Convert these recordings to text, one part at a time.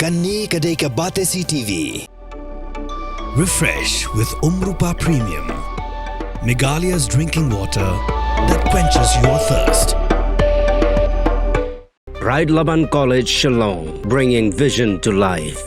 Kani Kadai Batesi TV. Refresh with Umrupa Premium, Meghalaya's drinking water that quenches your thirst. Ride Laban College, Shillong, bringing vision to life.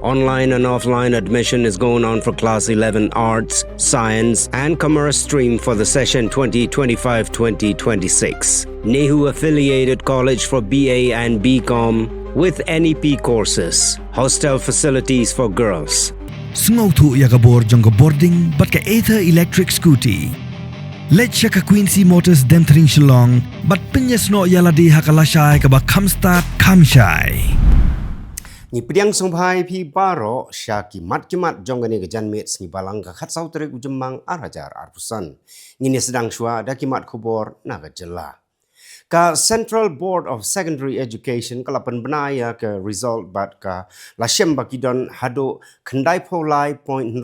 Online and offline admission is going on for Class 11 Arts, Science and Commerce stream for the session 2025-2026. NEHU-affiliated college for BA and BCom with NEP courses. Hostel facilities for girls. Sungautu yakabor jongga boarding but ka Aether electric scooty. Let's ka Quincy Motors Demtring Shillong but pinyasno yaladi hakalashai ka ba kamstart kamshai. Ni pediang songbai pi baro syaki mat jonggani ke janmets ni balang ka khatsau Tarik Jymmang arhajar arpusan. Ngini sedang shua da kimat Khubor naga Jylla. Ka Central Board of Secondary Education kalapan benaya ke result bat ka lasyem bakidon hado kendai polai 0.00%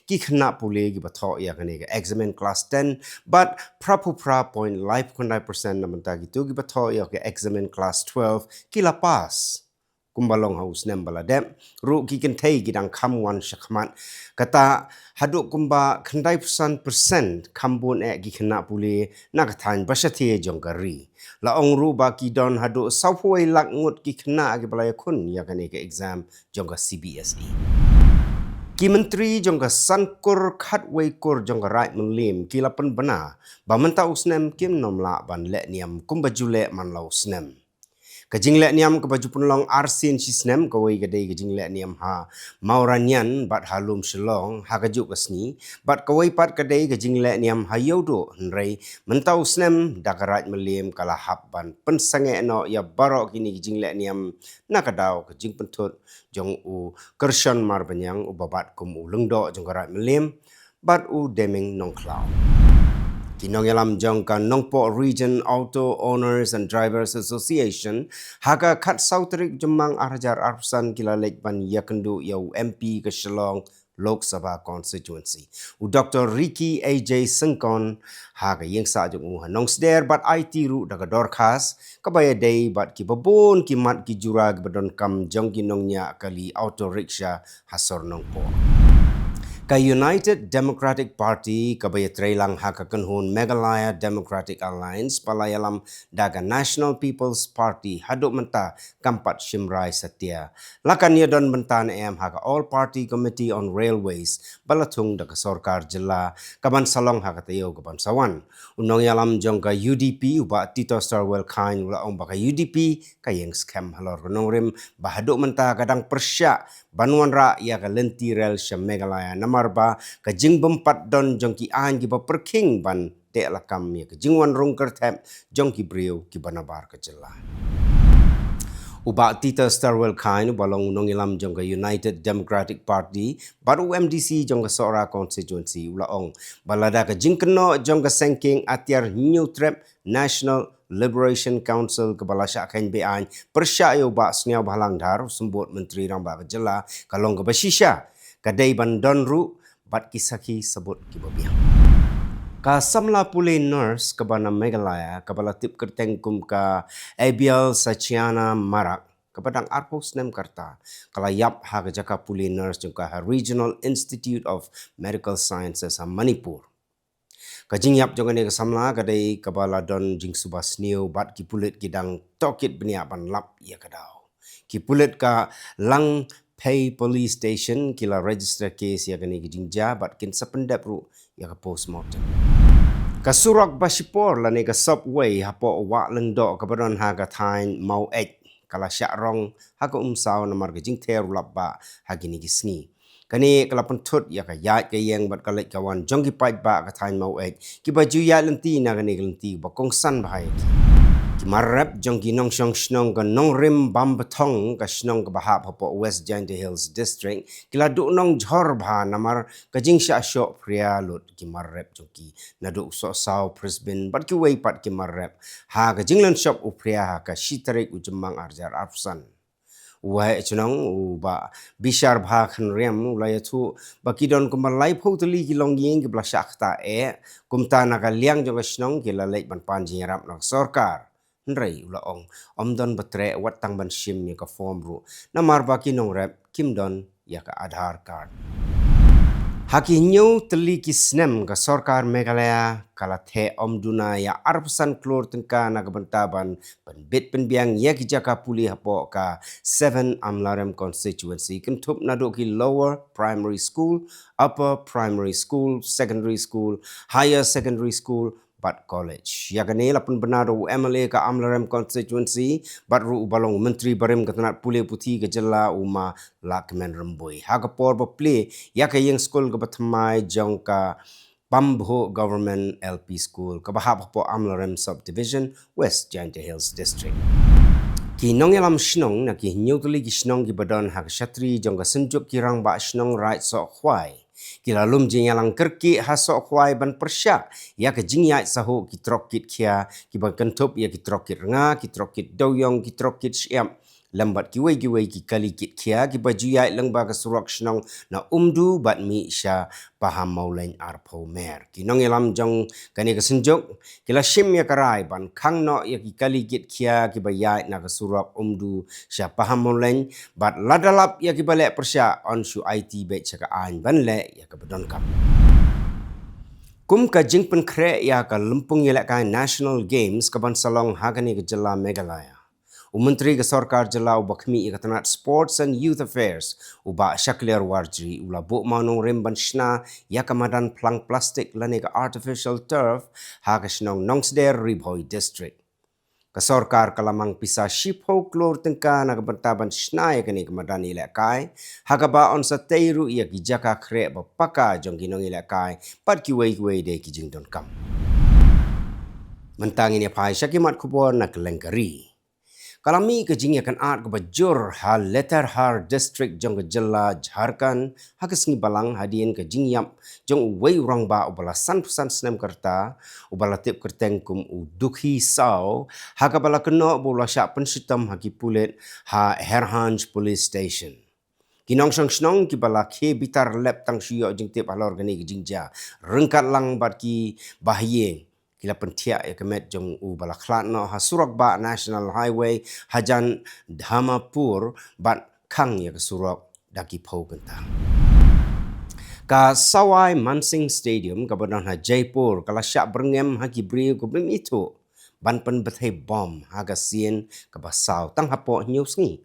ki kena pulih ki bathok ya kani ke examen class 10 but prapupra 0.5% namanta gitu ki bathok ya ke examen class 12 ki lapas. Kumbalong haus nem baladem ru ki kentei gidang kamwan syakmat kata haduk kumba kendai persen kambun ki kena pulih nak than basati jongkari la ong ru ba ki don haduk saupuai lak ngut ki kena ki balaya kun ya kani ke exam jongka CBSE ki menteri jongka sankur khatwei kur jongka right menlim ki lapan bena ba menta usnem kim nomla ban le niam kumba jule man lau snem Kajinglek niam ke baju punlong arsin sisnem kawai gadai kajinglek niam ha mauranyan bat halum Shillong ha kajuk kesni bat kawai pat kadai kajinglek niam ha yodo henrei mentau snem dakarat melim kalahap ban pensange no ya barok kini kajinglek niam nakadau kajing pentut jong u kerson mar banyang u babat kum u lengdo jong karat melim bat u deming nongklau. Kinong yalam jongka Nongpo Region Auto Owners and Drivers Association haka kat Tarik Jymmang arhajar arpusan kilalek ban yakendu yau MP ke Shillong Lok Sabha constituency. U Dr. Ricky AJ Sengkon haka yang sa jong u hanong sder bat IT ru daga dorkas kabaya day bat ki babon ki mat ki jurag badon kam jong kinongnya kali auto rickshaw hasor Nongpo. Ka United Democratic Party kabaya trailang haka kenhun Meghalaya Democratic Alliance palayalam daga National People's Party haduk menta kampat Shimrai Satya. Lakan ya don mentan haka All Party Committee on Railways balatung daga Sorkar Jylla kaban salong haka tayo kaban sawan. Unong yalam jong ka UDP uba Tito Starwell Kain ula ong baka UDP kayeng scam halor kenong rim bahaduk menta kadang persyak banuan ra ya ka lenti rel syam Meghalaya namarba ka jing bempat don jong ki an ki ba perking ban te lakam ya ka jingwan rongker tap jong ki brio ki banabar ka Jylla. Uba Tito Starwell Kain balong unong ilam jong ka United Democratic Party baru MDC jong ka Sora constituency ula ong balada ka jing keno jong ka sengking atiar new trap National Liberation Council kebalasya kain bean persyayo ba sniaw bahalang dar sembut menteri ramba ke Jylla kalong ke basisya kadai bandon ru bat kisaki sebut kibabiang ka samla pulih nurse ke bana Meghalaya kabala tip kertengkum ka Abiel Sachiana Marak kepadang arpos nem karta kala yap ha ke jaka pulih nurse jengka Regional Institute of Medical Sciences ha Manipur. Kajing yap jongan ni kesamla kadai kabala don jing subas new bat ki pulit kidang tokit beniak ban lap ya kadau. Ki pulit ka Lang Pay Police Station kila register case ya kani kijing ja bat kin sependap ru ya ka postmortem. Kasurak basipor la ni ka subway hapo wak lengdo kabadon ha ka tain mau kala syak rong ha ka umsaw namar kijing ter lap ba ha gini kisni. Kani kalau pentut ya ka yat ke yang bat kalek kawan jong ki pait ba ka thain mau ki baju ya lenti na kani lenti ba kongsan bahai ki marap jong ki nong shong snong ka nong rim bam betong ka snong ka bahap hapo West Giant Hills District kila du nong jhor bha namar ka jing sha shok pria lut ki marap jong ki na du so saw Brisbane bat ki wei pat ki marap ha ka jinglan shop u pria ha ka Tarik Jymmang arjar arsan. Wahai cenang uba bishar bhakan rem ulaya tu bakidon kumalai poteli kilong yeng ke belasyak ta kumta naga liang jong cenang kila lek ban panji rap nak sorkar nrai ula ong omdon batre wat tang ban shim ya ka form ru na marba ki nong rep kim don ya ka Aadhaar card. Haki nyu teli ki snem ka Sarkar Meghalaya kala the omduna ya arpusan klor tengka na kebantaban penbit penbiang ya ki jaka puli hapo ka 7 Amlarem constituency kentup naduk ki lower primary school, upper primary school, secondary school, higher secondary school, but college. Ya kene lapun benar MLA ka Amlarem constituency bat ru balong menteri barem ketanat pule putih ke Jylla uma lakmen rembui. Ha ka por play ya ka yang school ke batmai jong ka Pambho Government LP School ke bahap po Amlarem subdivision West Giant Hills district. Ki nong yalam shnong na ki nyutli ki shnong ki badan hak shatri jong ka senjuk ki rang ba shnong right so khwai. Ki lalum jing yalang kerki ha so khwai ban persya ya ka jing yai sahu ki trokit kia ki ban kentup ya ki trokit nga ki trokit doyong ki trokit syam lambat ki wei ki kali kit kia ki baju yai leng ba ka surak shnong na umdu bat mi sya paham maulain arpo mer ki nong yalam jong kani ka senjuk ki la shim ya karai ban khang no ya ki kali kit kia ki ba yai na ka surak umdu sya paham maulain bat ladalap ya ki balek persya on shu IT bet chaka an ban le ya ka badon kap kum ka jing pen kre ya ka lempung ya ka National Games ka ban salong hagani ka Jylla Meghalaya Menteri ke Sarkar Jylla ubakmi ikatanat Sports and Youth Affairs uba Shaklir Warji ula buk manung remban shna ya kamadan plang plastik lane ka artificial turf ha ka shnong Nongsder Ribhoi district. Ka Sarkar kalamang pisa shipho klor tengka na kabantaban shna ya kani kamadan ilakai ha ka ba on sa teiru ya ki jaka kre ba paka jong ginong ilakai pat ki wei de ki jing don kam. Mentangin ya pai syakimat Khubor na Kylleng kari. Kalami ke jing akan art ke bajur hal letter har district jong ke Jylla Jharkhand hakas ngi balang hadien ke jing yap jong wei urang ba ubala san snem kerta ubala tip kerteng kum u dukhi sao haka bala keno bola syak pensitam haki pulet ha Herhanj police station kinong sang snong ki bala ke bitar lep tang syo jing tip halor gani ke jingja rengkat lang bat ki bahye kila pentia ya kemet jong u bala khlat no ha surak ba national highway hajan Dhamapur bat khang ya ke surak daki phau kentang ka Sawai Mansingh Stadium ka badan ha Jaipur kala syak berngem ha ki bri ko bim itu ban pen Pyrthei bom ha ka sien ka basau tang hapo news ni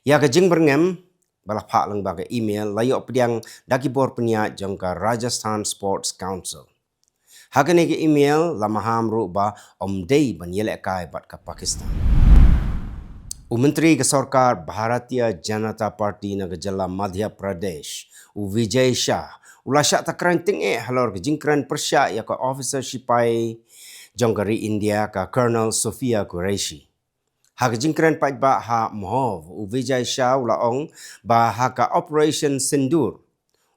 ya ka jing berngem bala phak lang ba ka email layok pediang daki bor penya jong ka Rajasthan Sports Council Hakane ke email lamaham ru ba omdei ban yelek kai bat ka Pakistan. Menteri ke Sarkar Bharatiya Janata Party na ke Jylla Madhya Pradesh Vijay Shah ula syak takran ting halor ke jingkran persya ya ka officer sipai jongkari India ka Colonel Sophia Qureshi. Ha ke jingkran pat ba ha mohov Vijay Shah ula ong ba ha ka Operation Sindur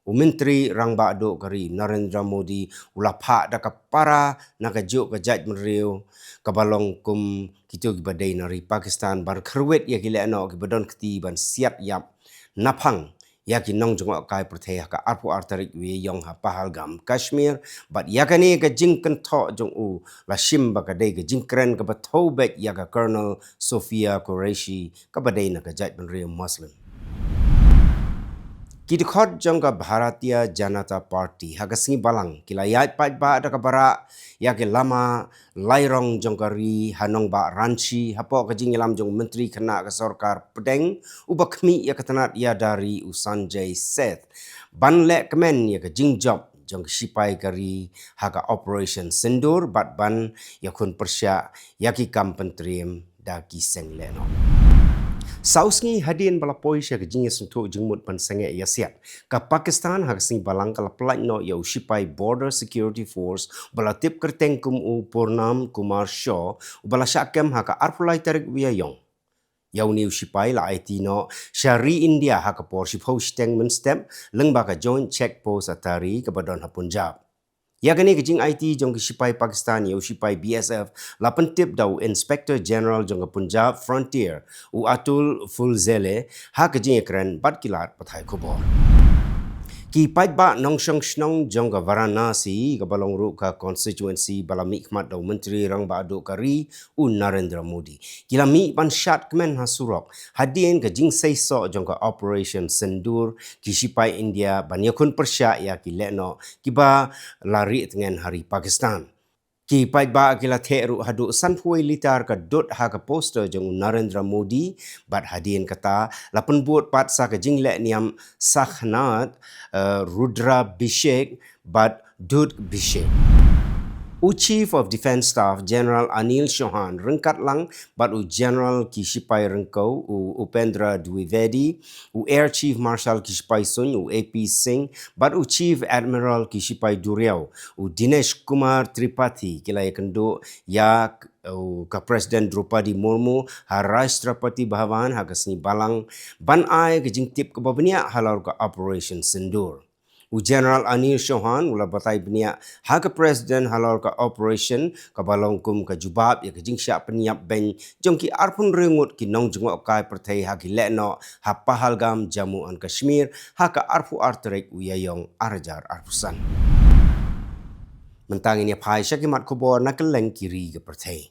Menteri rang ba do kari Narendra Modi ula phak da ka para na ka juk ka jaj meriu ka balong kum kitu ki badai nari Pakistan bar khrwet ya ki le no ki badon kti ban siat yap naphang ya ki nong jong kai Pyrthei ka arpu Tarik we yong ha Pahalgam Kashmir bat ya kani ka jing kan tho jong u la shim ba ka dei ka jing kren ka bathau bet ya ka Colonel Sophia Qureshi ka badai na ka jaj meriu Muslim Kidkhot jongga Bharatiya Janata Party hagasni balang kilayat pat ba ada kabara ya ke lama lairong jongkari hanong ba ranchi hapo kajing lam jong menteri kena ke Sarkar Pedeng ubakmi ya ketanat ya dari Sanjay Seth banle kemen ya ke jing job jong sipai kari haga Operation Sindur bat ban ya kun persya ya ki kampentrim da ki sengleno Sausngi hadien bala poisya ke jingis untuk jengmut pan senge ya siat. Ka Pakistan hagasni balang kala pelaj no ya usipai Border Security Force bala tip kerteng kum u Purnam Kumar Shaw bala syakem haka arpulai Tarik wiyayong. Yau ni usipai la IT no Syari India haka por sipau steng men step leng baka Joint Check Post atari ke Badon ha Punjab. Ya kini kejing IT jong sipai Pakistan ya sipai BSF la pentip dau Inspector General jong Punjab Frontier u Atul Fulzele ha kejing ekran bat kilat pathai Khubor. Ki pait ba nong shong shnong jong ka Varanasi ka balong ru ka constituency balami khmat daw menteri rang ba adu kari u Narendra Modi. Kila mi ban shat kemen hasurok hadien ka jing sei so jong ka operation sendur ki sipai India ban yakun persya ya ki leno ki ba lari tengen hari Pakistan. Ki pai ba kila theru hadu san hui litar ka dot ha ka poster jong Narendra Modi bat hadien kata lapan buat pat sa ka jingle niam sakhnat Rudra Bishek bat dut Bishek. U Chief of Defence Staff General Anil Chauhan rengkat lang bat u General Kishipai Rengkau u Upendra Dwivedi u Air Chief Marshal Kishipai Sun u AP Singh bat u Chief Admiral Kishipai Duriau u Dinesh Kumar Tripathi kilai kendo ya ka Presiden Draupadi Murmu ha Rashtrapati Bhavan ha kasni balang ban ai ke jingtip ke babnia halau ka Operation Sindur. U General Anil Chauhan ula batai benia haga Presiden halal ka operation ka balong kum ka jubab ya ka jingsya peniap ben jong ki arpun rengut ki nong jengok kai Pyrthei ha ki leno ha Pahalgam Jammu and Kashmir ha ka arpu arterik u yayong arjar arpusan. Mentang ini pai syakimat Khubor na Kylleng kiri ke Pyrthei.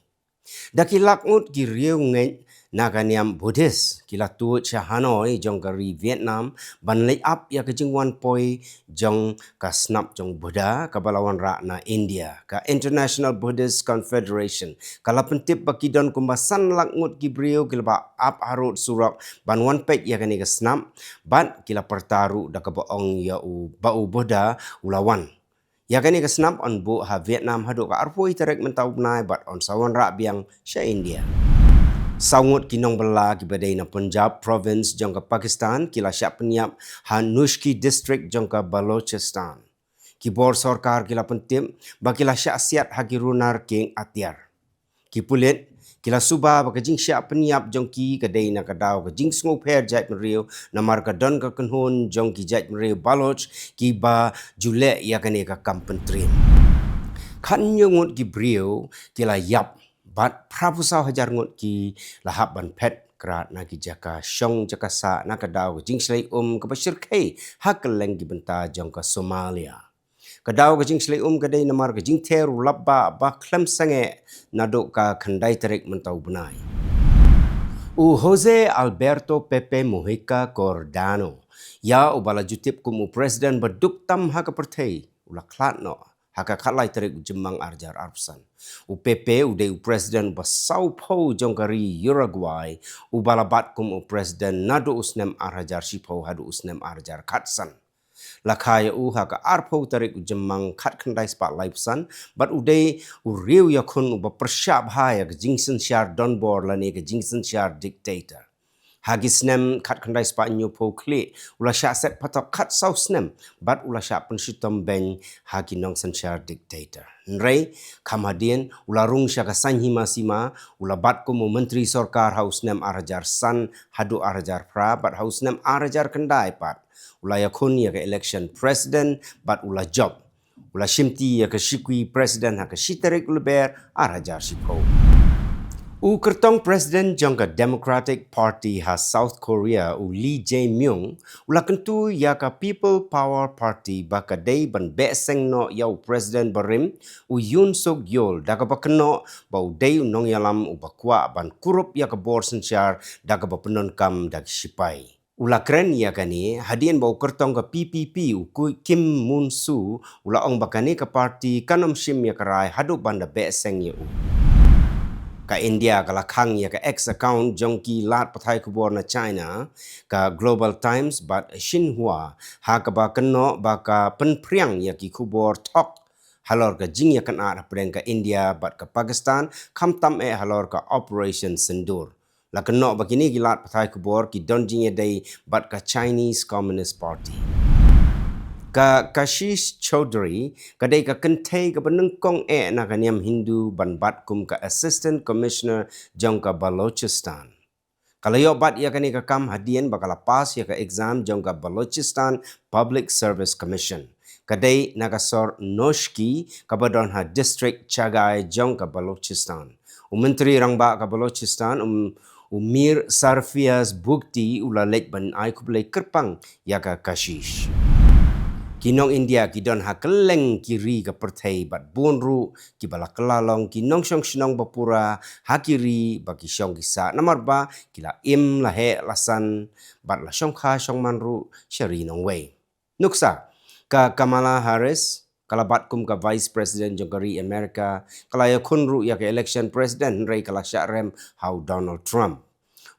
Daki lakngut ki riu ngeng nakaniam Buddhist kila tuut sya Hanoi jong kari Vietnam ban lay up ya ke jingwan poi jong ka snap jong Buddha ka balawan ra na India ka International Buddhist Confederation kala pentip bakidon kumbasan lakngut ki brio kila ba up harut surak ban wan pek ya kani ka snap ban kila pertaru da ka baong ya u bau Buddha ulawan. Ya kani ka snap on bu ha Vietnam hadu ka arpoi tarik mentau nai bat on sawan ra biang sya India. Sangut kinong bela ki badai na Punjab province jong ka Pakistan kila syak peniap Hanushki district jong ka Balochistan. Ki bor sarkar kila pentim ba kila syak siat haki runar king atiar. Ki pulit kila suba ba ka jing syak peniap jong ki kadai na kadau ka jing sngo per jait meriu na mar ka don ka kenhun jong ki jait meriu Baloch ki ba Jylla ya kani ka kampentrim. Kan nyungut ki brio kila yap bat prapusau hajar ngut ki lahap ban pet kerat na ki jaka syong jaka sa na kadau jing slai ke Bashir K ha Kylleng ki benta jong ka Somalia. Kadau ke jing slai kadai namar ke jing teru labba ba klem sange na dok ka khandai tarik mentau benai. U Jose Alberto Pepe Mujica Cordano ya ubala jutip kumu presiden berduk tam ha ka Pyrthei ula klatno haka khalai tarik Jymmang arjar arpsan. U PP u de presiden ba Sao Paulo jongkari Uruguay u balabat kum u presiden nado usnem arhajar sipo hadu usnem arjar katsan. Lakaya u haka arpo tarik Jymmang kat khandai spat laipsan bat u de u riu yakun u ba persyap hai ke jingsen syar donbor lani ke jingsen syar dictator. Hagi snem kat kandai spa nyupo klik ula syak set patok kat sau snem bat ula syak penshutom ben hagi nong sensyar dictator. Nrei kam hadien ula rung syak san hima sima ula bat kumu menteri sorkar haus nem arajar san hadu arajar pra bat haus nem arajar kendai pat. Ula yakun ya ke election president bat ula job. Ula shimti ya ke shikwi president haka shitarik leber arajar sipo. U kertong Presiden jongka Democratic Party ha South Korea u Lee Jae-myung ula kentu ya ka People Power Party baka day ban beseng no yau Presiden barim u Yoon Suk Yeol daga bakeno bau day nong yalam u bakwa ban kurup ya ka bor sensyar daga bapenon kam dag sipai. Ula keren ya kani hadien bau kertong ka PPP u Kim Moon Soo ula ong bakani ka parti kanom shim ya karai hadu banda beseng ya u. Ka India ka lakhang ya ka ex account jongki lat pathai Khubor na China ka Global Times bat Xinhua ha ka ba keno ba ka penpriang ya ki Khubor tok halor ka jing ya kan ar preng ka India bat ka Pakistan kham tam halor ka Operation Sindur la keno ba kini ki lat pathai Khubor ki don jing ya dai bat ka Chinese Communist Party. Ka Kashish Chaudhary kadai ka kentai ka benengkong na kaniam Hindu ban bat kum ka Assistant Commissioner jong ka Balochistan. Kalayo bat ya kani ka kam hadien bakala pas ya ka exam jong ka Balochistan Public Service Commission. Kadai nagasor Noshki ka badon ha district Chagai jong ka Balochistan. Menteri rangba ka Balochistan Mir Sarfiaz Bukti ula lek ban ai kublai kerpang ya ka Kashish. Kinong India kidon ha Kylleng kiri ke Pyrthei bat bunru ki bala kelalong kinong syong shnong bapura ha kiri bagi syong kisa namar ba kila im la he lasan bat la syong kha syong manru syari nong wei. Nuksa ka Kamala Harris kalabat kum ka Vice President jongkari Amerika kalaya kunru ya ke election president rei kala syarem how Donald Trump.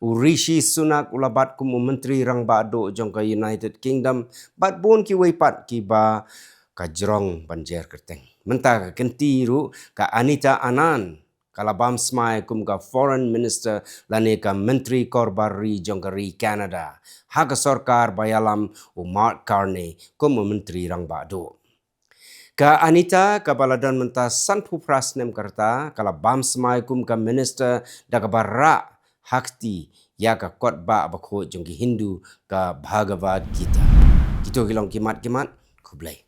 Rishi Sunak ulabat kum menteri rang bado jong ka United Kingdom bat bun ki weipat ki ba ka jrong banjer kerteng. Menta ka kenti ru ka Anita Anand kalabam smai kum ka foreign minister lane ka menteri korbari jong kari Canada. Ha ka sarkar bayalam u Mark Carney kum menteri rang bado. Ka Anita ka baladan menta sanpu prasnem kerta kalabam smai kum ka minister da ka barak hakti ya ka khotba bakho jong ki Hindu ka Bhagavad Gita. Kito kilong kimat-kimat kublai.